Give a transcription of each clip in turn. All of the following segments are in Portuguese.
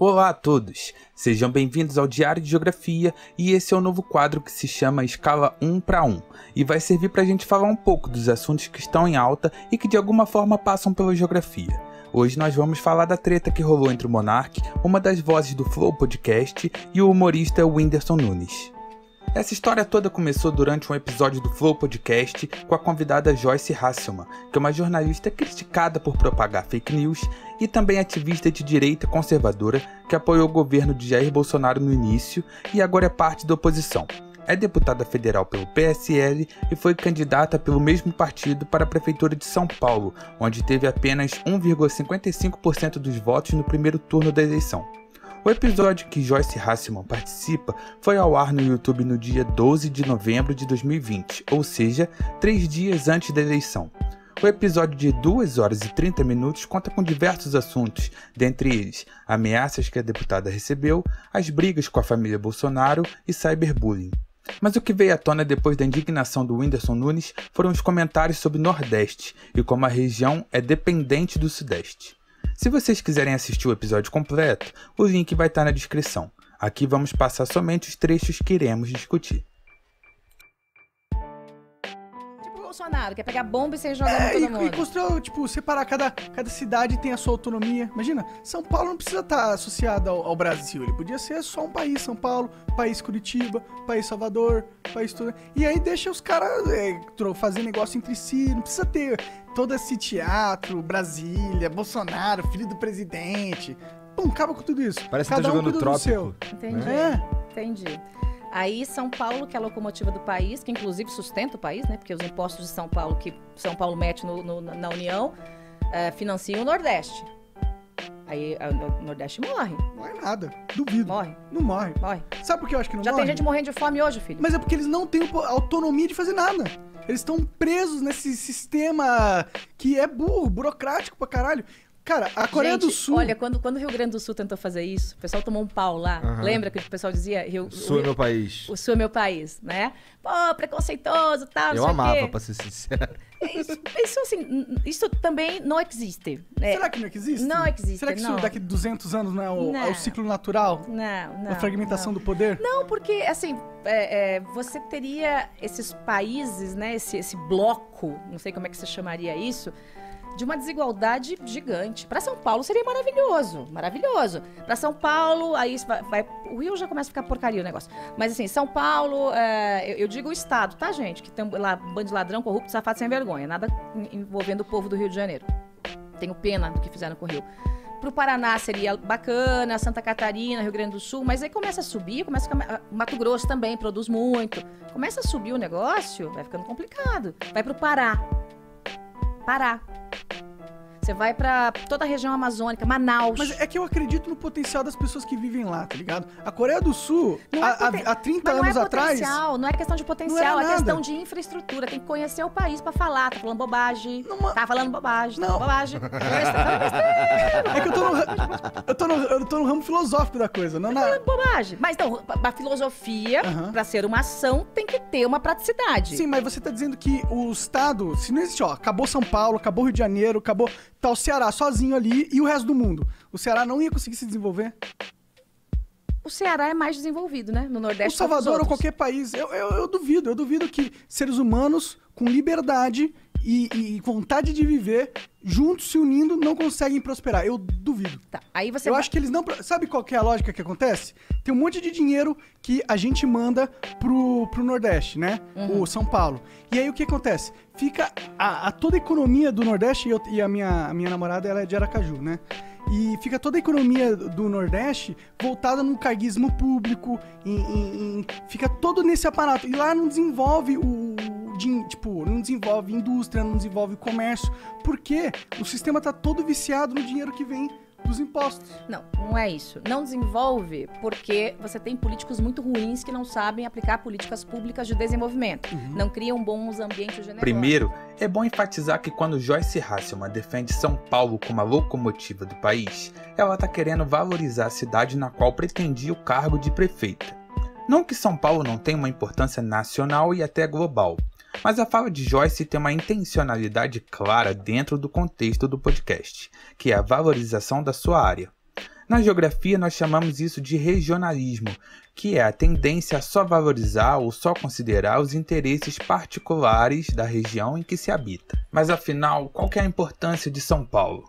Olá a todos, sejam bem-vindos ao Diário de Geografia e esse é o novo quadro que se chama Escala 1 para 1 e vai servir para a gente falar um pouco dos assuntos que estão em alta e que de alguma forma passam pela geografia. Hoje nós vamos falar da treta que rolou entre o Monark, uma das vozes do Flow Podcast, e o humorista Whindersson Nunes. Essa história toda começou durante um episódio do Flow Podcast com a convidada Joyce Hasselman, que é uma jornalista criticada por propagar fake news e também ativista de direita conservadora que apoiou o governo de Jair Bolsonaro no início e agora é parte da oposição. É deputada federal pelo PSL e foi candidata pelo mesmo partido para a Prefeitura de São Paulo, onde teve apenas 1,55% dos votos no primeiro turno da eleição. O episódio que Joyce Hasselman participa foi ao ar no YouTube no dia 12 de novembro de 2020, ou seja, 3 dias antes da eleição. O episódio de 2 horas e 30 minutos conta com diversos assuntos, dentre eles ameaças que a deputada recebeu, as brigas com a família Bolsonaro e cyberbullying. Mas o que veio à tona depois da indignação do Whindersson Nunes foram os comentários sobre o Nordeste e como a região é dependente do Sudeste. Se vocês quiserem assistir o episódio completo, o link vai estar na descrição. Aqui vamos passar somente os trechos que iremos discutir. Tipo o Bolsonaro, quer pegar bomba e sair jogando todo mundo. E construir, separar cada cidade tem a sua autonomia. Imagina, São Paulo não precisa estar associado ao Brasil. Ele podia ser só um país, São Paulo, país Curitiba, país Salvador, país tudo. E aí deixa os caras fazer negócio entre si, não precisa ter todo esse teatro, Brasília, Bolsonaro, filho do presidente. Pum, acaba com tudo isso. Parece que tá jogando Trópico. Entendi, entendi. Aí São Paulo, que é a locomotiva do país, que inclusive sustenta o país, né? Porque os impostos de São Paulo, que São Paulo mete na União, financiam o Nordeste. Aí o Nordeste morre. Não é nada, duvido. Morre. Não morre. Morre. Sabe por que eu acho que não Já morre? tem gente morrendo de fome hoje, filho. Mas é porque eles não têm autonomia de fazer nada. Eles estão presos nesse sistema que é burro, burocrático pra caralho. Cara, a Coreia do Sul... Olha, quando o Rio Grande do Sul tentou fazer isso, o pessoal tomou um pau lá. Uhum. Lembra que o pessoal dizia... O Sul é meu país. O Sul é meu país, né? Pô, preconceituoso, tal, Eu não sei amava, o quê. pra ser sincero. Isso também não existe. Será que não existe? Não existe, Será que não. isso daqui a 200 anos não é Não. o ciclo natural? Não. A fragmentação do poder? Não, porque, assim, você teria esses países, né, esse bloco, não sei como é que você chamaria isso, de uma desigualdade gigante. Para São Paulo seria maravilhoso, maravilhoso. Para São Paulo, aí o Rio já começa a ficar porcaria o negócio. Mas assim, São Paulo, eu digo o Estado, tá, gente? Que tem lá bando de ladrão, corrupto, safado, sem vergonha. Nada envolvendo o povo do Rio de Janeiro. Tenho pena do que fizeram com o Rio. Pro Paraná seria bacana, Santa Catarina, Rio Grande do Sul, mas aí começa a subir, Mato Grosso também produz muito. Começa a subir o negócio, vai ficando complicado. Vai pro Pará. Você vai pra toda a região amazônica, Manaus. Mas é que eu acredito no potencial das pessoas que vivem lá, tá ligado? A Coreia do Sul, há 30 anos atrás... Não é questão de potencial, é questão de infraestrutura. Tem que conhecer o país pra falar. Tá falando bobagem. Tá falando bobagem. Não. Bobagem. É que eu tô no ramo filosófico da coisa, não na... Falando bobagem. Mas então, a filosofia, pra ser uma ação, tem que ter uma praticidade. Sim, mas você tá dizendo que o Estado, se não existe, acabou São Paulo, acabou Rio de Janeiro, acabou... Tá o Ceará sozinho ali e o resto do mundo. O Ceará não ia conseguir se desenvolver? O Ceará é mais desenvolvido, né? No Nordeste. O Salvador ou qualquer país. Eu duvido que seres humanos com liberdade e vontade de viver, juntos se unindo, não conseguem prosperar. Eu duvido. Tá, aí você acho que eles não... Sabe qual que é a lógica que acontece? Tem um monte de dinheiro que a gente manda pro Nordeste, né? O São Paulo. E aí o que acontece? Fica toda a economia do Nordeste, e a minha namorada, ela é de Aracaju, né? E fica toda a economia do Nordeste voltada no carguismo público, fica todo nesse aparato. E lá não desenvolve não desenvolve indústria, não desenvolve comércio, porque o sistema tá todo viciado no dinheiro que vem dos impostos. Não é isso. Não desenvolve porque você tem políticos muito ruins que não sabem aplicar políticas públicas de desenvolvimento. Não criam bons ambientes de negócio. Primeiro, é bom enfatizar que quando Joyce Hasselman defende São Paulo como a locomotiva do país, ela está querendo valorizar a cidade na qual pretendia o cargo de prefeita. Não que São Paulo não tenha uma importância nacional e até global, Mas a fala de Joyce tem uma intencionalidade clara dentro do contexto do podcast, que é a valorização da sua área. Na geografia, nós chamamos isso de regionalismo, que é a tendência a só valorizar ou só considerar os interesses particulares da região em que se habita. Mas afinal, qual que é a importância de São Paulo?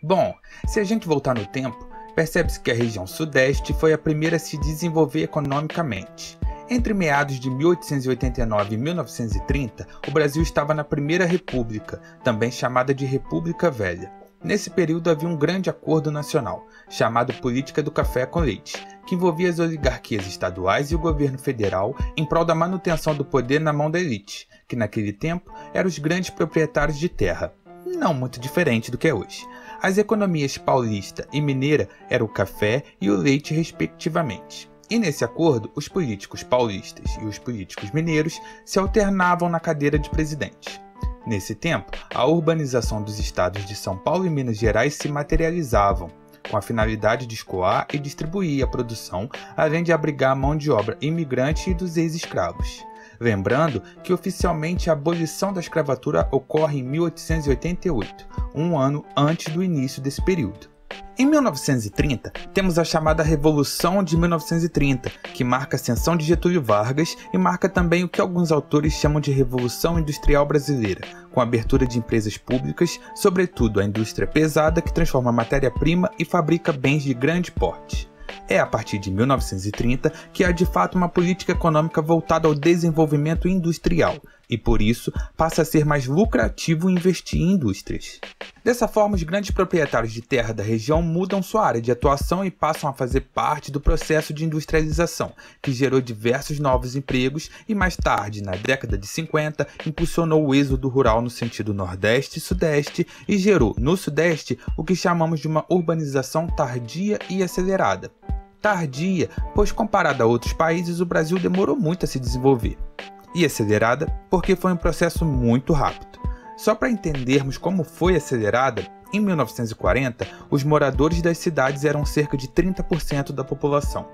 Bom, se a gente voltar no tempo, percebe-se que a região sudeste foi a primeira a se desenvolver economicamente. Entre meados de 1889 e 1930, o Brasil estava na Primeira República, também chamada de República Velha. Nesse período havia um grande acordo nacional, chamado Política do Café com Leite, que envolvia as oligarquias estaduais e o governo federal em prol da manutenção do poder na mão da elite, que naquele tempo eram os grandes proprietários de terra. Não muito diferente do que é hoje. As economias paulista e mineira eram o café e o leite, respectivamente. E nesse acordo, os políticos paulistas e os políticos mineiros se alternavam na cadeira de presidente. Nesse tempo, a urbanização dos estados de São Paulo e Minas Gerais se materializavam, com a finalidade de escoar e distribuir a produção, além de abrigar a mão de obra imigrante e dos ex-escravos. Lembrando que oficialmente a abolição da escravatura ocorre em 1888, um ano antes do início desse período. Em 1930, temos a chamada Revolução de 1930, que marca a ascensão de Getúlio Vargas e marca também o que alguns autores chamam de Revolução Industrial Brasileira, com a abertura de empresas públicas, sobretudo a indústria pesada que transforma matéria-prima e fabrica bens de grande porte. É a partir de 1930 que há de fato uma política econômica voltada ao desenvolvimento industrial e, por isso, passa a ser mais lucrativo investir em indústrias. Dessa forma, os grandes proprietários de terra da região mudam sua área de atuação e passam a fazer parte do processo de industrialização, que gerou diversos novos empregos e mais tarde, na década de 50, impulsionou o êxodo rural no sentido nordeste e sudeste e gerou, no sudeste, o que chamamos de uma urbanização tardia e acelerada. Tardia, pois comparada a outros países, o Brasil demorou muito a se desenvolver. E acelerada, porque foi um processo muito rápido. Só para entendermos como foi acelerada, em 1940, os moradores das cidades eram cerca de 30% da população.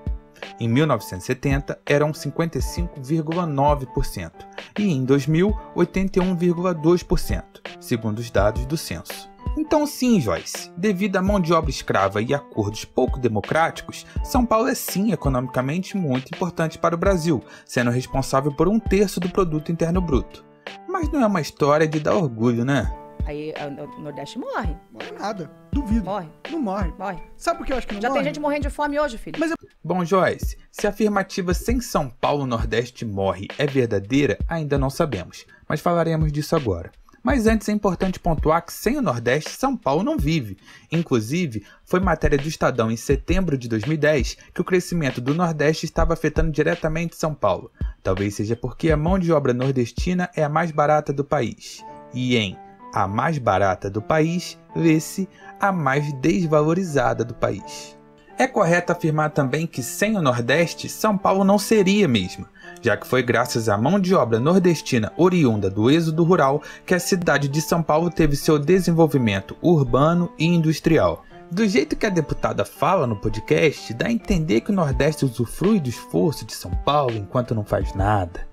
Em 1970, eram 55,9% e em 2000, 81,2%, segundo os dados do censo. Então sim, Joyce, devido à mão de obra escrava e acordos pouco democráticos, São Paulo é sim economicamente muito importante para o Brasil, sendo responsável por 1/3 do produto interno bruto. Mas não é uma história de dar orgulho, né? Aí o Nordeste morre. Morre nada. Duvido. Morre. Não morre. Morre. Sabe por que eu acho que não Já morre? tem gente morrendo de fome hoje, filho. Mas Bom, Joyce, se a afirmativa sem São Paulo o Nordeste morre é verdadeira, ainda não sabemos, mas falaremos disso agora. Mas antes é importante pontuar que sem o Nordeste, São Paulo não vive. Inclusive, foi matéria do Estadão em setembro de 2010 que o crescimento do Nordeste estava afetando diretamente São Paulo. Talvez seja porque a mão de obra nordestina é a mais barata do país. E em a mais barata do país, vê-se a mais desvalorizada do país. É correto afirmar também que sem o Nordeste, São Paulo não seria mesmo, já que foi graças à mão de obra nordestina oriunda do êxodo rural que a cidade de São Paulo teve seu desenvolvimento urbano e industrial. Do jeito que a deputada fala no podcast, dá a entender que o Nordeste usufrui do esforço de São Paulo enquanto não faz nada.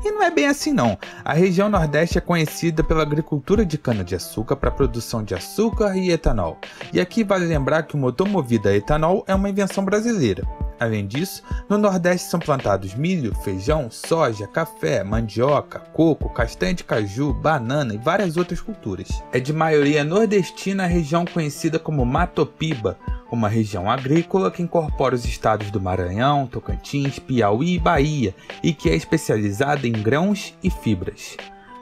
E não é bem assim não. A região Nordeste é conhecida pela agricultura de cana-de-açúcar para a produção de açúcar e etanol. E aqui vale lembrar que o motor movido a etanol é uma invenção brasileira. Além disso, no Nordeste são plantados milho, feijão, soja, café, mandioca, coco, castanha de caju, banana e várias outras culturas. É de maioria nordestina a região conhecida como Mato Piba, uma região agrícola que incorpora os estados do Maranhão, Tocantins, Piauí e Bahia e que é especializada em grãos e fibras.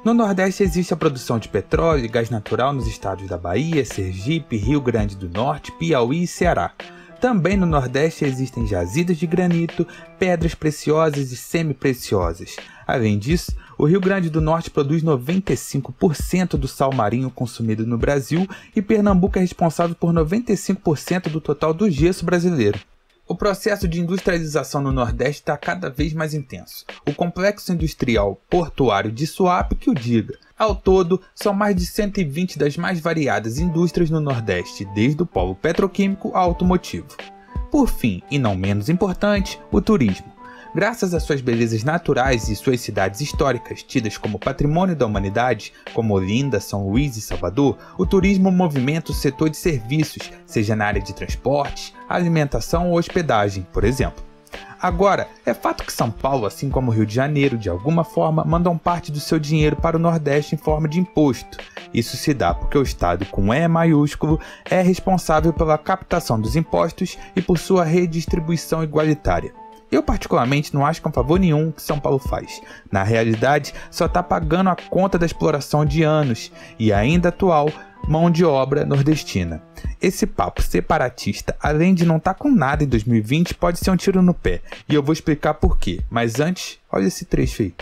No Nordeste existe a produção de petróleo e gás natural nos estados da Bahia, Sergipe, Rio Grande do Norte, Piauí e Ceará. Também no Nordeste existem jazidas de granito, pedras preciosas e semi-preciosas. Além disso, o Rio Grande do Norte produz 95% do sal marinho consumido no Brasil e Pernambuco é responsável por 95% do total do gesso brasileiro. O processo de industrialização no Nordeste está cada vez mais intenso. O complexo industrial portuário de Suape que o diga. Ao todo, são mais de 120 das mais variadas indústrias no Nordeste, desde o polo petroquímico ao automotivo. Por fim, e não menos importante, o turismo. Graças às suas belezas naturais e suas cidades históricas, tidas como patrimônio da humanidade, como Olinda, São Luís e Salvador, o turismo movimenta o setor de serviços, seja na área de transportes, alimentação ou hospedagem, por exemplo. Agora, é fato que São Paulo, assim como o Rio de Janeiro, de alguma forma, mandam parte do seu dinheiro para o Nordeste em forma de imposto. Isso se dá porque o Estado, com E maiúsculo, é responsável pela captação dos impostos e por sua redistribuição igualitária. Eu particularmente não acho que é um favor nenhum que São Paulo faz. Na realidade, só está pagando a conta da exploração de anos e ainda atual mão de obra nordestina. Esse papo separatista, além de não estar com nada em 2020, pode ser um tiro no pé. E eu vou explicar por quê. Mas antes, olha esse trecho aí.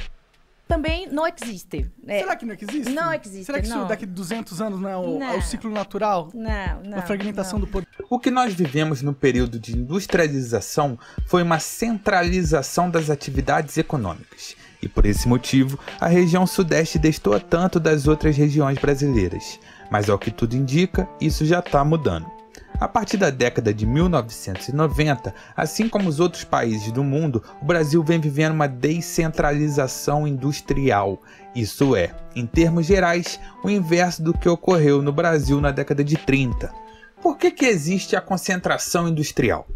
Também não existe. Será que não existe? Não existe, Será que isso não. daqui de 200 anos não é o, Não. é o ciclo natural? Não. A fragmentação do poder? O que nós vivemos no período de industrialização foi uma centralização das atividades econômicas. E por esse motivo, a região sudeste destoa tanto das outras regiões brasileiras. Mas ao que tudo indica, isso já está mudando. A partir da década de 1990, assim como os outros países do mundo, o Brasil vem vivendo uma descentralização industrial. Isso é, em termos gerais, o inverso do que ocorreu no Brasil na década de 30. Por que existe a concentração industrial?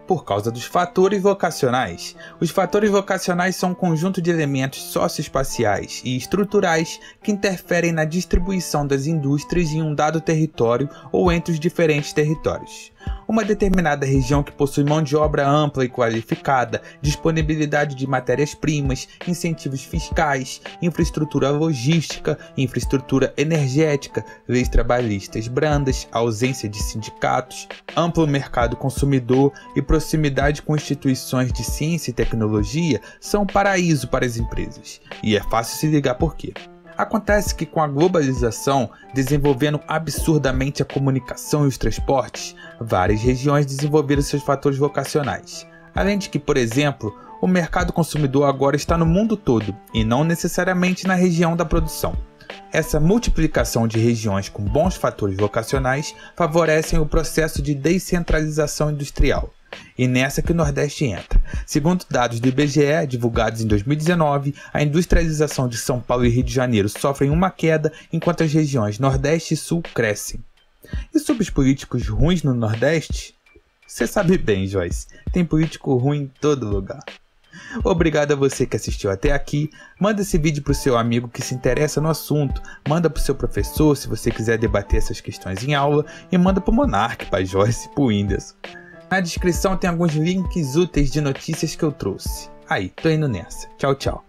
Por causa dos fatores vocacionais. Os fatores vocacionais são um conjunto de elementos socioespaciais e estruturais que interferem na distribuição das indústrias em um dado território ou entre os diferentes territórios. Uma determinada região que possui mão de obra ampla e qualificada, disponibilidade de matérias-primas, incentivos fiscais, infraestrutura logística, infraestrutura energética, leis trabalhistas brandas, ausência de sindicatos, amplo mercado consumidor e proximidade com instituições de ciência e tecnologia são um paraíso para as empresas. E é fácil se ligar por quê. Acontece que com a globalização, desenvolvendo absurdamente a comunicação e os transportes, várias regiões desenvolveram seus fatores vocacionais. Além de que, por exemplo, o mercado consumidor agora está no mundo todo e não necessariamente na região da produção. Essa multiplicação de regiões com bons fatores vocacionais favorecem o processo de descentralização industrial. E nessa que o Nordeste entra. Segundo dados do IBGE, divulgados em 2019, a industrialização de São Paulo e Rio de Janeiro sofrem uma queda, enquanto as regiões Nordeste e Sul crescem. E sobre os políticos ruins no Nordeste? Você sabe bem, Joyce, tem político ruim em todo lugar. Obrigado a você que assistiu até aqui. Manda esse vídeo pro seu amigo que se interessa no assunto. Manda pro seu professor se você quiser debater essas questões em aula. E manda pro Monark, pra Joyce e pro Whindersson. Na descrição tem alguns links úteis de notícias que eu trouxe. Aí, tô indo nessa. Tchau, tchau.